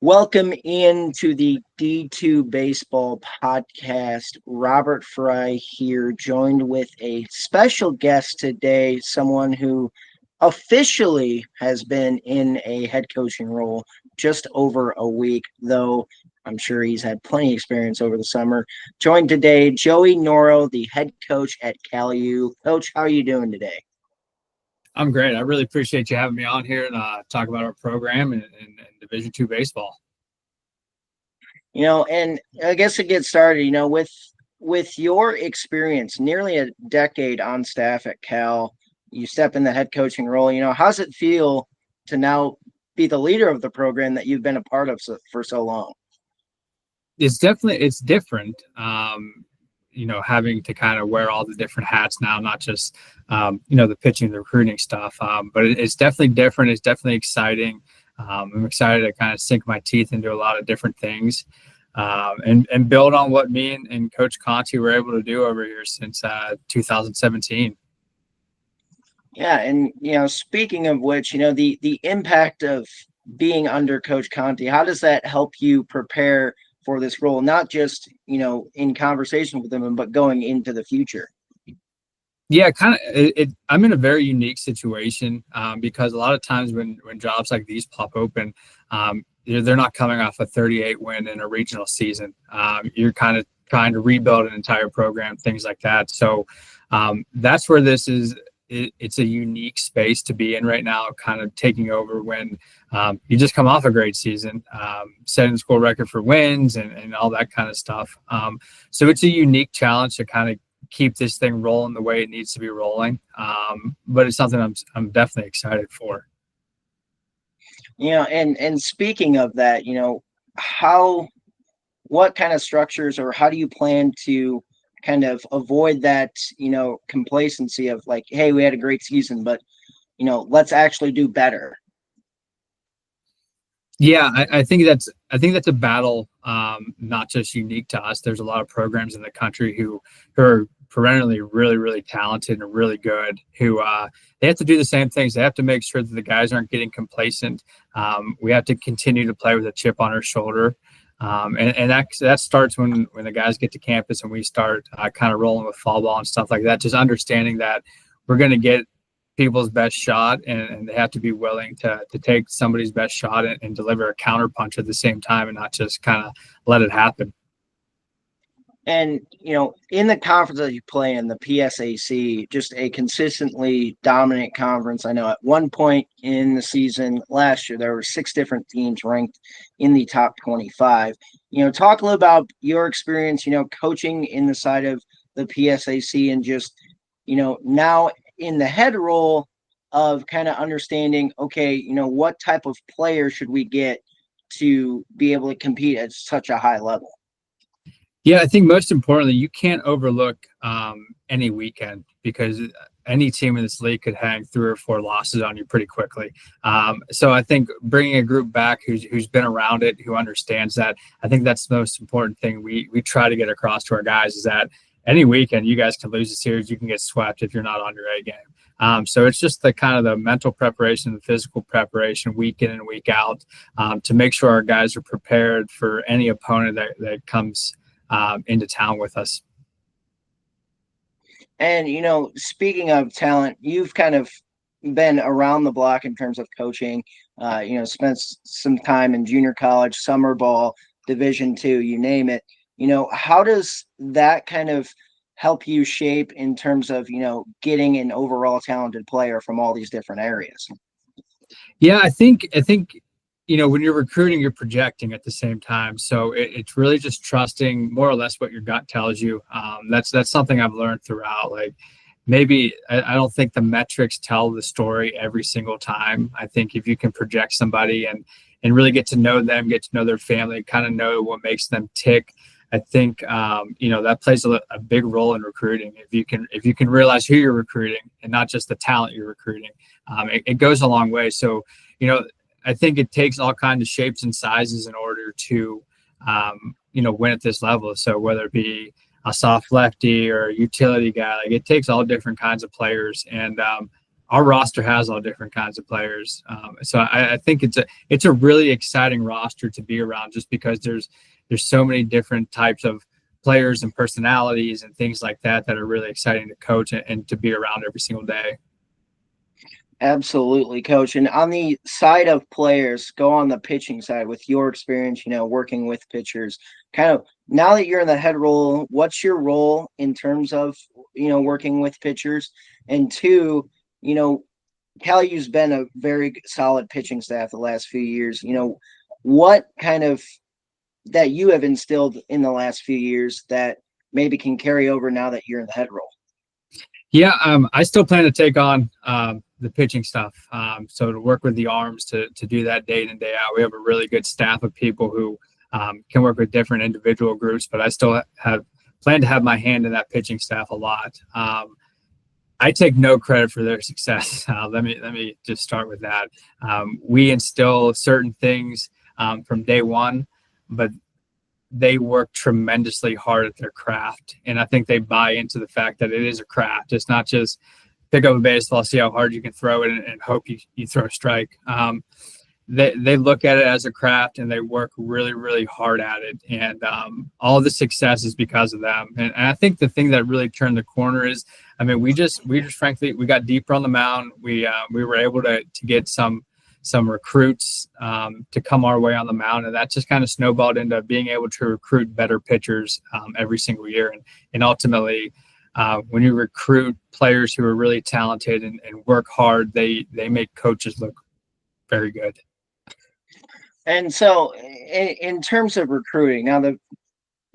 Welcome into the D2 Baseball Podcast. Robert Fry here, joined with a special guest today, someone who officially has been in a head coaching role just over a week, though I'm sure he's had plenty of experience over the summer. Joined today, Joey Noro, the head coach at Cal U. Coach, how are you doing today? I'm great. I really appreciate you having me on here and talk about our program and Division II baseball. And I guess to get started, with your experience, nearly a decade on staff at Cal, you step in the head coaching role. How's it feel to now be the leader of the program that you've been a part of for so long? It's different. Having to kind of wear all the different hats now, not just the pitching, the recruiting stuff. But it's definitely different. It's definitely exciting. I'm excited to kind of sink my teeth into a lot of different things and build on what me and Coach Conti were able to do over here since 2017. Yeah, and speaking of which, the impact of being under Coach Conti, how does that help you prepare for this role? Not just in conversation with him, but going into the future. Yeah, I'm in a very unique situation because a lot of times when jobs like these pop open, they're not coming off a 38 win in a regional season. You're kind of trying to rebuild an entire program, things like that. So that's where this is. It's a unique space to be in right now, kind of taking over when you just come off a great season, setting the school record for wins and all that kind of stuff. So it's a unique challenge to kind of keep this thing rolling the way it needs to be rolling. But it's something I'm definitely excited for. And speaking of that, what kind of structures or how do you plan to kind of avoid that, complacency of like, hey, we had a great season, but, let's actually do better? Yeah, I think that's a battle, not just unique to us. There's a lot of programs in the country who are perennially really, really talented and really good, who they have to do the same things. They have to make sure that the guys aren't getting complacent. We have to continue to play with a chip on our shoulder. And that starts when the guys get to campus and we start kind of rolling with fall ball and stuff like that. Just understanding that we're going to get people's best shot and they have to be willing to take somebody's best shot and deliver a counter punch at the same time and not just kind of let it happen. And, in the conference that you play in, the PSAC, just a consistently dominant conference. I know at one point in the season last year, there were 6 different teams ranked in the top 25. Talk a little about your experience, coaching in the side of the PSAC and just, now in the head role of kind of understanding, okay, what type of player should we get to be able to compete at such a high level? Yeah, I think most importantly, you can't overlook any weekend because any team in this league could hang 3 or 4 losses on you pretty quickly. So I think bringing a group back who's been around it, who understands that, I think that's the most important thing we try to get across to our guys is that any weekend you guys can lose a series, you can get swept if you're not on your A game. So it's just the kind of the mental preparation, the physical preparation week in and week out to make sure our guys are prepared for any opponent that comes into town with us. And, speaking of talent, you've kind of been around the block in terms of coaching, spent some time in junior college, summer ball, Division II, you name it. How does that kind of help you shape in terms of, getting an overall talented player from all these different areas? Yeah, I think when you're recruiting, you're projecting at the same time. So it's really just trusting more or less what your gut tells you. That's something I've learned throughout. Like maybe I don't think the metrics tell the story every single time. I think if you can project somebody and really get to know them, get to know their family, kind of know what makes them tick, I think that plays a big role in recruiting. If you can realize who you're recruiting and not just the talent you're recruiting, it goes a long way. So I think it takes all kinds of shapes and sizes in order to, win at this level. So whether it be a soft lefty or a utility guy, like it takes all different kinds of players. And our roster has all different kinds of players. So I think it's a really exciting roster to be around, just because there's so many different types of players and personalities and things like that are really exciting to coach and to be around every single day. Absolutely, coach. And on the side of players, go on the pitching side with your experience, working with pitchers. Kind of now that you're in the head role, what's your role in terms of, working with pitchers? And two, CalU's been a very solid pitching staff the last few years. What kind of that you have instilled in the last few years that maybe can carry over now that you're in the head role? Yeah, I still plan to take on the pitching stuff. So to work with the arms to do that day in and day out. We have a really good staff of people who can work with different individual groups, but I still have planned to have my hand in that pitching staff a lot. I take no credit for their success. Let me just start with that. We instill certain things from day one, but they work tremendously hard at their craft. And I think they buy into the fact that it is a craft. It's not just pick up a baseball, see how hard you can throw it, and hope you throw a strike. They look at it as a craft, and they work really, really hard at it. And all the success is because of them. And I think the thing that really turned the corner is, we just frankly, we got deeper on the mound. We were able to get some recruits to come our way on the mound, and that just kind of snowballed into being able to recruit better pitchers every single year. And ultimately, when you recruit players who are really talented and work hard, they make coaches look very good. And so in terms of recruiting, now the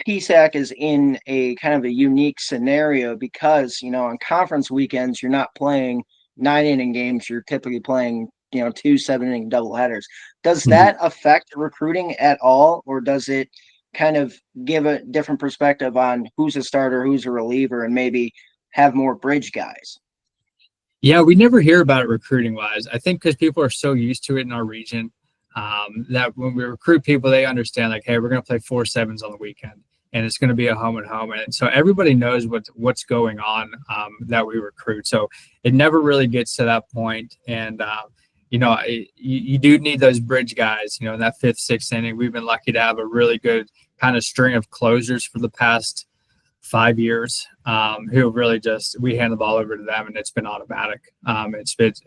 PSAC is in a kind of a unique scenario because, on conference weekends, you're not playing 9-inning games. You're typically playing, 2 7-inning doubleheaders. Does that affect recruiting at all, or does it kind of give a different perspective on who's a starter, who's a reliever, and maybe have more bridge guys? Yeah, we never hear about it recruiting wise. I think because people are so used to it in our region that when we recruit people, they understand like, hey, we're going to play 4 7s on the weekend, and it's going to be a home and home. And so everybody knows what's going on that we recruit. So it never really gets to that point. And, you do need those bridge guys, in that 5th, 6th inning. We've been lucky to have a really good kind of string of closers for the past 5 years who really we hand the ball over to them, and it's been automatic.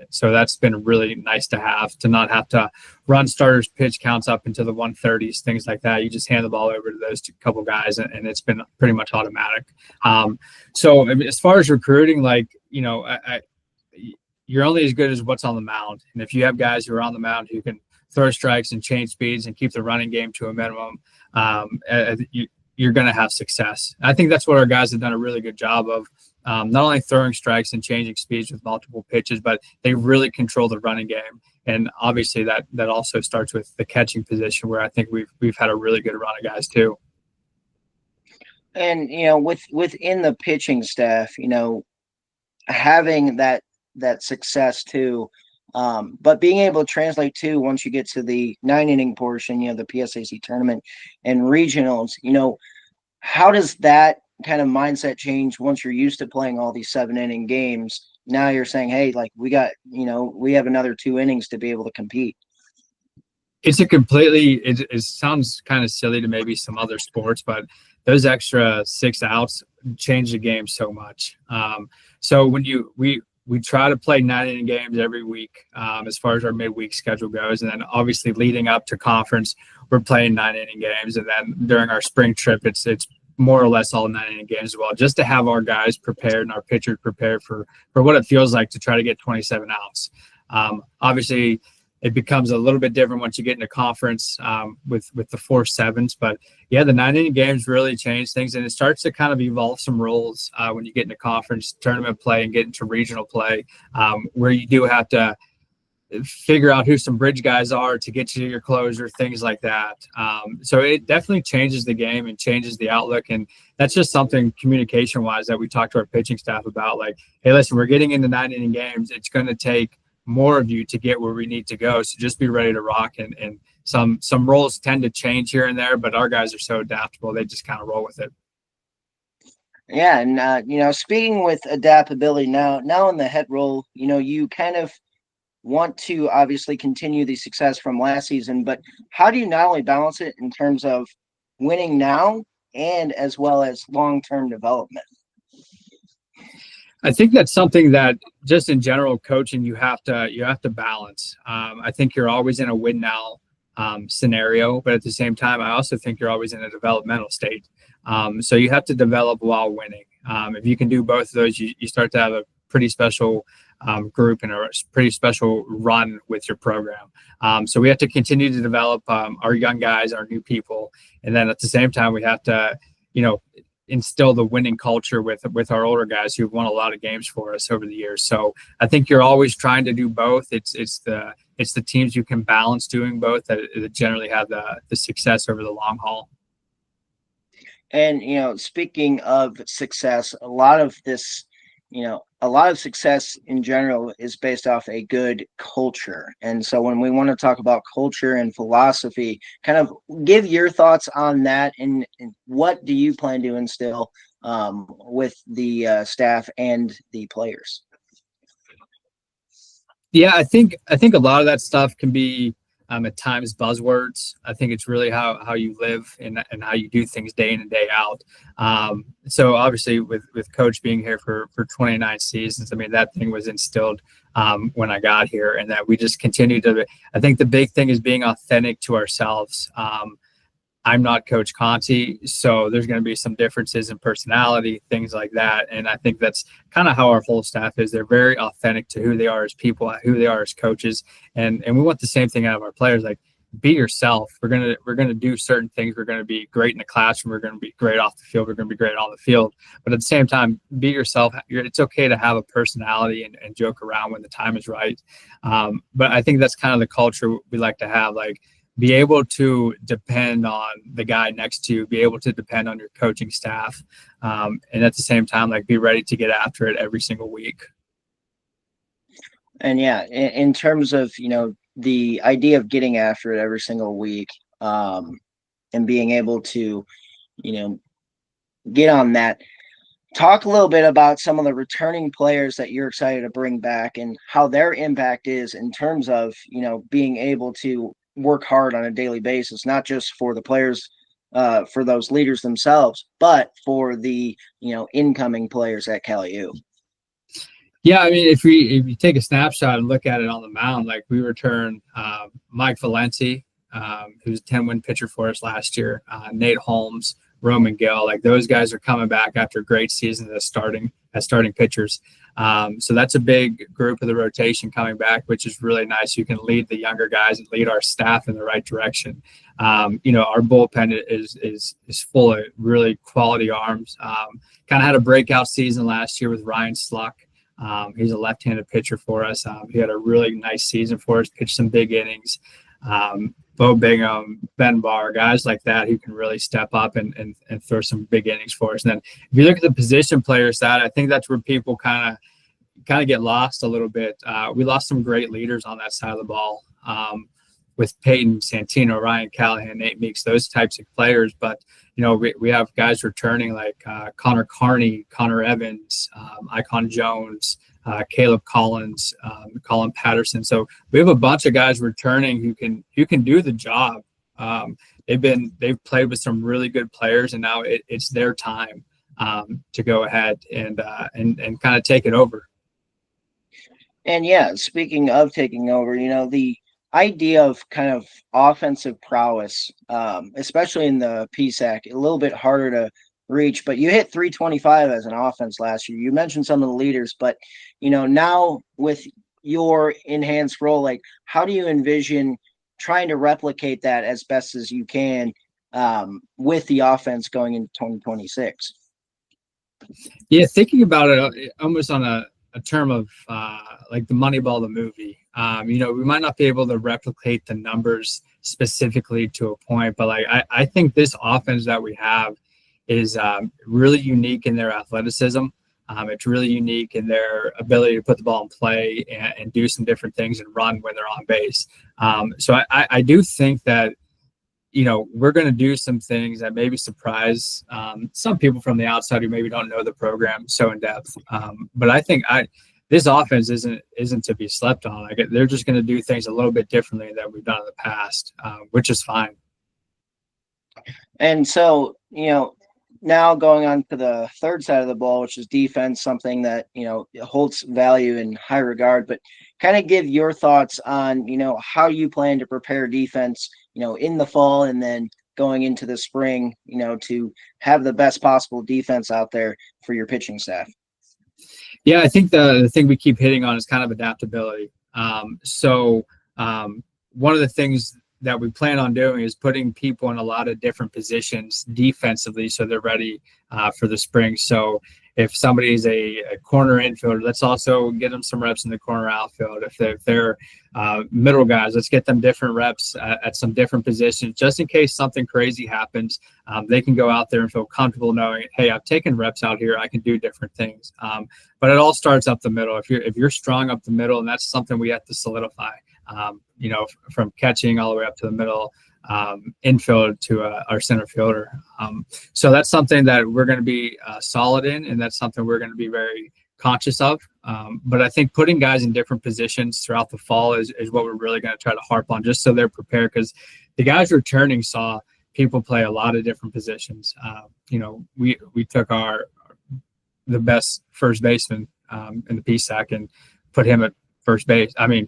So that's been really nice to not have to run starters pitch counts up into the 130s, things like that. You just hand the ball over to those couple guys, and it's been pretty much automatic. So as far as recruiting, you're only as good as what's on the mound. And if you have guys who are on the mound who can throw strikes and change speeds and keep the running game to a minimum, you're going to have success. I think that's what our guys have done a really good job of, not only throwing strikes and changing speeds with multiple pitches, but they really control the running game. And obviously that also starts with the catching position, where I think we've had a really good run of guys too. And, within the pitching staff, having that success too, but being able to translate too once you get to the 9-inning portion, the PSAC tournament and regionals, how does that kind of mindset change once you're used to playing all these 7-inning games? Now you're saying, hey, like we have another 2 innings to be able to compete. It's it sounds kind of silly to maybe some other sports, but those extra 6 outs change the game so much. So when we try to play 9-inning games every week as far as our midweek schedule goes. And then obviously leading up to conference, we're playing 9-inning games. And then during our spring trip, it's more or less all 9-inning games as well, just to have our guys prepared and our pitchers prepared for what it feels like to try to get 27 outs. Obviously, it becomes a little bit different once you get into conference with the 4 7s. But yeah, the 9-inning games really change things, and it starts to kind of evolve some roles when you get into conference tournament play and get into regional play, where you do have to figure out who some bridge guys are to get you your closer, things like that. So it definitely changes the game and changes the outlook. And that's just something communication wise that we talk to our pitching staff about. Like, hey, listen, we're getting into 9-inning games. It's going to take more of you to get where we need to go. So just be ready to rock. And some roles tend to change here and there, but our guys are so adaptable. They just kind of roll with it. Yeah, and speaking with adaptability now in the head role, you kind of want to obviously continue the success from last season, but how do you not only balance it in terms of winning now and as well as long-term development? I think that's something that just in general coaching you have to balance. I think you're always in a win now scenario, but at the same time, I also think you're always in a developmental state. So you have to develop while winning. If you can do both of those, you start to have a pretty special group and a pretty special run with your program. So we have to continue to develop our young guys, our new people, and then at the same time, we have to, you know, instill the winning culture with our older guys who've won a lot of games for us over the years. So I think you're always trying to do both. It's the teams you can balance doing both that generally have the success over the long haul. And speaking of success, a lot of success in general is based off a good culture. And so when we want to talk about culture and philosophy, kind of give your thoughts on that, and what do you plan to instill with the staff and the players? Yeah, I think a lot of that stuff can be at times buzzwords. I think it's really how you live and how you do things day in and day out. So obviously with Coach being here for 29 seasons, I mean that thing was instilled when I got here, and that we just continue to. I think the big thing is being authentic to ourselves. I'm not Coach Conti, so there's going to be some differences in personality, things like that. And I think that's kind of how our whole staff is. They're very authentic to who they are as people, who they are as coaches, and we want the same thing out of our players. Like, be yourself. We're gonna do certain things. We're gonna be great in the classroom. We're gonna be great off the field. We're gonna be great on the field. But at the same time, be yourself. It's okay to have a personality and joke around when the time is right. But I think that's kind of the culture we like to have. Like, be able to depend on the guy next to you, be able to depend on your coaching staff, and at the same time, like, be ready to get after it every single week. And yeah, in terms of the idea of getting after it every single week, and being able to you know get on that. Talk a little bit about some of the returning players that you're excited to bring back and how their impact is in terms of being able to work hard on a daily basis, not just for the players, for those leaders themselves, but for the incoming players at CalU. Yeah, I mean, if you take a snapshot and look at it on the mound, like, we return Mike Valenti, who's a 10-win pitcher for us last year, Nate Holmes, Roman Gill, like, those guys are coming back after great seasons as starting pitchers. So that's a big group of the rotation coming back, which is really nice. You can lead the younger guys and lead our staff in the right direction. Our bullpen is full of really quality arms. Kind of had a breakout season last year with Ryan Sluck. He's a left-handed pitcher for us. He had a really nice season for us, pitched some big innings. Bo Bingham, Ben Barr, guys like that who can really step up and throw some big innings for us. And then if you look at the position player side, I think that's where people kind of get lost a little bit. We lost some great leaders on that side of the ball, with Peyton Santino, Ryan Callahan, Nate Meeks, those types of players. But we have guys returning like Connor Carney, Connor Evans, Icon Jones, Caleb Collins, Colin Patterson. So we have a bunch of guys returning who can do the job. They've played with some really good players, and now it's their time to go ahead and kind of take it over. And yeah, speaking of taking over, the idea of kind of offensive prowess, especially in the PSAC, a little bit harder to reach, but you hit 325 as an offense last year. You mentioned some of the leaders, but now with your enhanced role, like, how do you envision trying to replicate that as best as you can, with the offense going into 2026? Yeah, thinking about it almost on a term of like the Moneyball, the movie. We might not be able to replicate the numbers specifically to a point, but like, I think this offense that we have is really unique in their athleticism. It's really unique in their ability to put the ball in play and do some different things and run when they're on base. So I do think that, we're going to do some things that maybe surprise some people from the outside who maybe don't know the program so in depth. But I think this offense isn't to be slept on. Like, they're just going to do things a little bit differently than we've done in the past, which is fine. And so, now going on to the third side of the ball, which is defense, something that, holds value in high regard, but kind of give your thoughts on, how you plan to prepare defense, in the fall and then going into the spring, to have the best possible defense out there for your pitching staff. Yeah, I think the thing we keep hitting on is kind of adaptability. So one of the things that we plan on doing is putting people in a lot of different positions defensively so they're ready for the spring. So if somebody is a corner infielder, let's also get them some reps in the corner outfield. If they're middle guys, let's get them different reps at some different positions, just in case something crazy happens. They can go out there and feel comfortable knowing, hey, I've taken reps out here, I can do different things. But it all starts up the middle. If you're strong up the middle, and that's something we have to solidify. From catching all the way up to the middle infield to our center fielder. So that's something that we're going to be solid in, and that's something we're going to be very conscious of. But I think putting guys in different positions throughout the fall is what we're really going to try to harp on, just so they're prepared, because the guys returning saw people play a lot of different positions. We took the best first baseman in the PSAC and put him at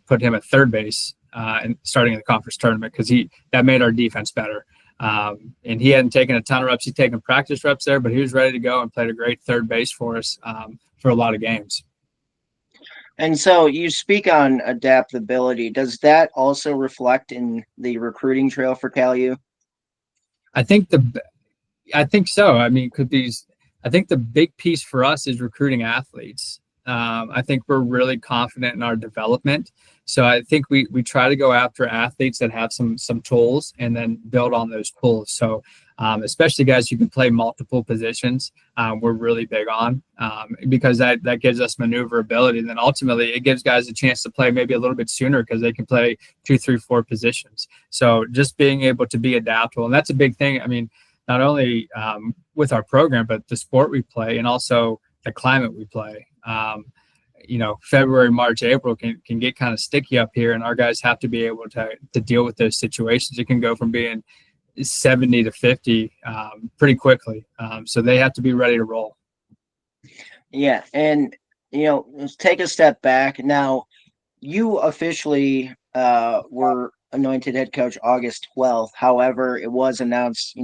put him at third base and starting in the conference tournament, because that made our defense better. And he hadn't taken a ton of reps. He'd taken practice reps there, but he was ready to go and played a great third base for us for a lot of games. And so you speak on adaptability. Does that also reflect in the recruiting trail for CalU? I think so. I think the big piece for us is recruiting athletes. I think we're really confident in our development. So I think we try to go after athletes that have some tools and then build on those tools. So especially guys who can play multiple positions, we're really big on because that gives us maneuverability. And then ultimately it gives guys a chance to play maybe a little bit sooner because they can play 2, 3, 4 positions. So just being able to be adaptable. And that's a big thing. I mean, not only with our program, but the sport we play and also the climate we play. February, March, April can get kind of sticky up here, and our guys have to be able to deal with those situations. It can go from being 70 to 50 pretty quickly. So they have to be ready to roll. Yeah. And, let's take a step back. Now, you officially were anointed head coach August 12th. However, it was announced,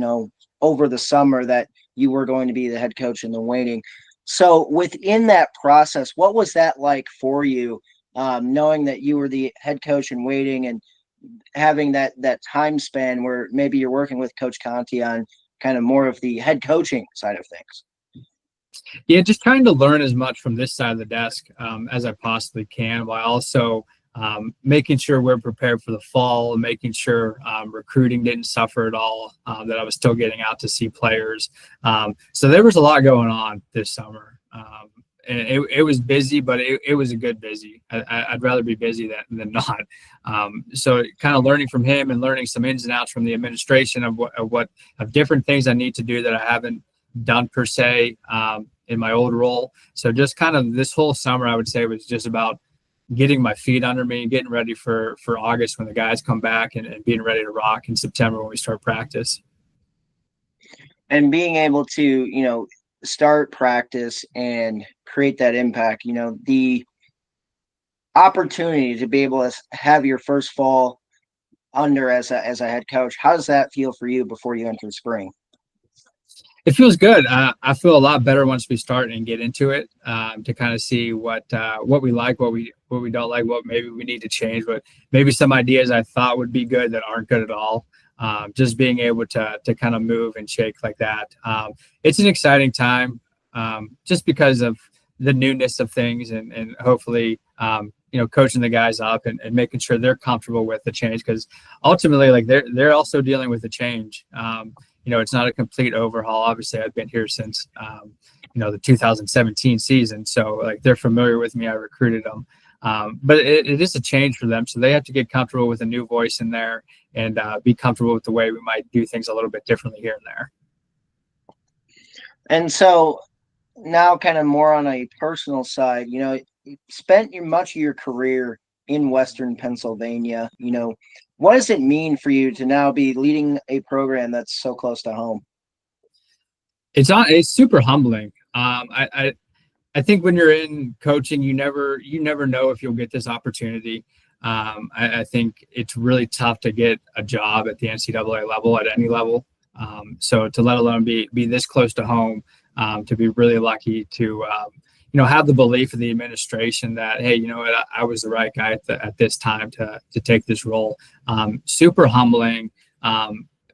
over the summer that you were going to be the head coach in the waiting. So within that process, what was that like for you, knowing that you were the head coach in waiting and having that time span where maybe you're working with Coach Conti on kind of more of the head coaching side of things? Yeah, just trying to learn as much from this side of the desk as I possibly can, while also making sure we're prepared for the fall, and making sure recruiting didn't suffer at all, that I was still getting out to see players. So there was a lot going on this summer. And it was busy, but it was a good busy. I'd rather be busy than not. So kind of learning from him and learning some ins and outs from the administration of different things I need to do that I haven't done per se in my old role. So just kind of this whole summer, I would say, was just about getting my feet under me and getting ready for August when the guys come back and being ready to rock in September when we start practice. And being able to, start practice and create that impact, the opportunity to be able to have your first fall under as a head coach. How does that feel for you before you enter spring? It feels good. I feel a lot better once we start and get into it, to kind of see what we like, what we don't like, what maybe we need to change, what maybe some ideas I thought would be good that aren't good at all. Just being able to kind of move and shake like that. It's an exciting time, just because of the newness of things and hopefully, coaching the guys up and making sure they're comfortable with the change, because ultimately, like they're also dealing with the change. It's not a complete overhaul. Obviously, I've been here since, the 2017 season. So like they're familiar with me. I recruited them. But it is a change for them. So they have to get comfortable with a new voice in there and be comfortable with the way we might do things a little bit differently here and there. And so now, kind of more on a personal side, you spent much of your career in Western Pennsylvania. What does it mean for you to now be leading a program that's so close to home? It's super humbling. I think when you're in coaching, you never know if you'll get this opportunity. I think it's really tough to get a job at the NCAA level at any level. So to let alone be this close to home, to be really lucky to have the belief of the administration that, hey, you know what, I was the right guy at this time to take this role. Super humbling.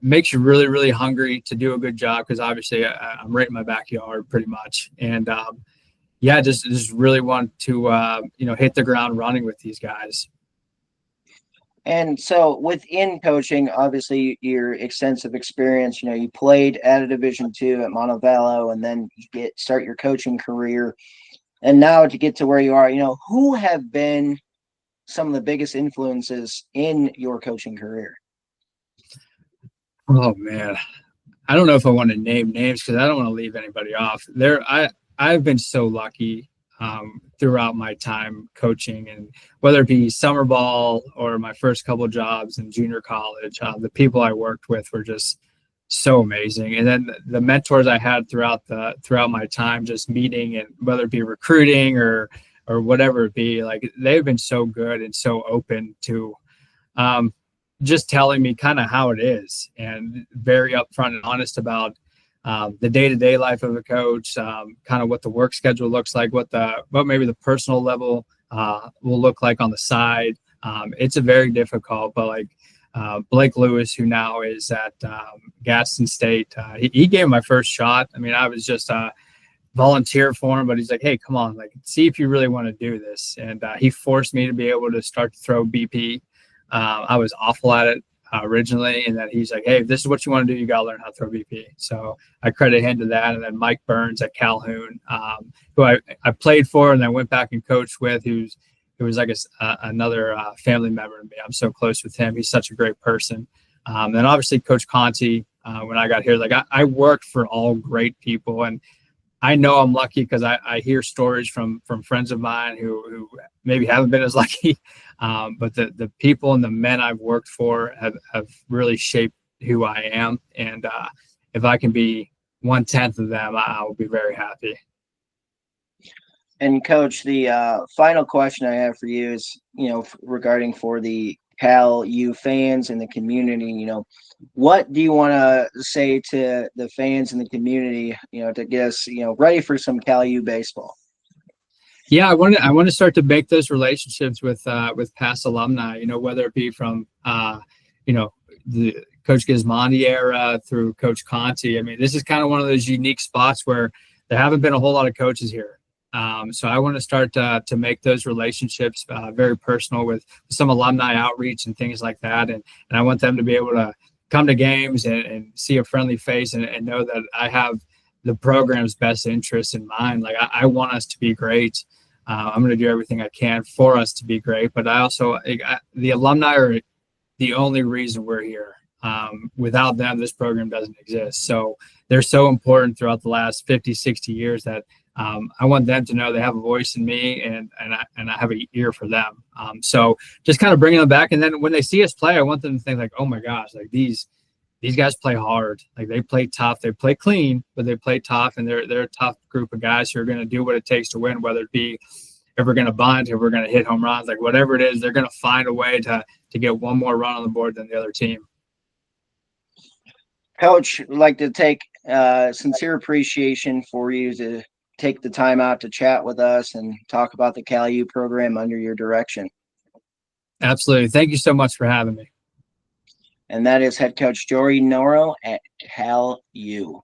Makes you really, really hungry to do a good job, because obviously I'm right in my backyard pretty much. And just really want to hit the ground running with these guys. And so within coaching, obviously your extensive experience, you played at a Division II at Montevallo, and then you start your coaching career. And now to get to where you are, who have been some of the biggest influences in your coaching career? Oh man, I don't know if I want to name names because I don't want to leave anybody off. I've been so lucky throughout my time coaching, and whether it be summer ball or my first couple of jobs in junior college, the people I worked with were just so amazing. And then the mentors I had throughout my time just meeting, and whether it be recruiting or whatever it be, like they've been so good and so open to just telling me kind of how it is, and very upfront and honest about the day-to-day life of a coach, kind of what the work schedule looks like, what maybe the personal level will look like on the side. It's a very difficult, but like Blake Lewis, who now is at Gadsden State, he gave my first shot. I mean, I was just volunteer for him, but he's like, hey, come on, like, see if you really want to do this. And he forced me to be able to start to throw BP. I was awful at it originally, and then he's like, hey, if this is what you want to do, you got to learn how to throw BP. So I credit him to that. And then Mike Burns at Calhoun, who I played for and then went back and coached with, who was like another family member to me. I'm so close with him. He's such a great person. Then obviously Coach Conti, when I got here, like I worked for all great people, and I know I'm lucky because I hear stories from friends of mine who maybe haven't been as lucky. But the people and the men I've worked for have really shaped who I am. And if I can be 1/10 of them, I will be very happy. And Coach, the final question I have for you is, regarding for the Cal U fans and the community, what do you want to say to the fans and the community, to get us, ready for some Cal U baseball? Yeah, I want to start to make those relationships with past alumni, whether it be from the Coach Gismondi era through Coach Conti. I mean, this is kind of one of those unique spots where there haven't been a whole lot of coaches here. So I want to start to make those relationships very personal with some alumni outreach and things like that. And I want them to be able to come to games and see a friendly face and know that I have the program's best interests in mind. Like I want us to be great. I'm going to do everything I can for us to be great. But I also, the alumni are the only reason we're here. Without them, this program doesn't exist. So they're so important throughout the last 50, 60 years that I want them to know they have a voice in me, and I have an ear for them. So just kind of bringing them back. And then when they see us play, I want them to think like, oh my gosh, like these guys play hard. Like they play tough. They play clean, but they play tough. And they're a tough group of guys who are going to do what it takes to win, whether it be if we're going to bunt, if we're going to hit home runs, like whatever it is, they're going to find a way to get one more run on the board than the other team. Coach, I'd like to take sincere appreciation for you to take the time out to chat with us and talk about the Cal U program under your direction. Absolutely. Thank you so much for having me. And that is head coach Jory Noro at Cal U.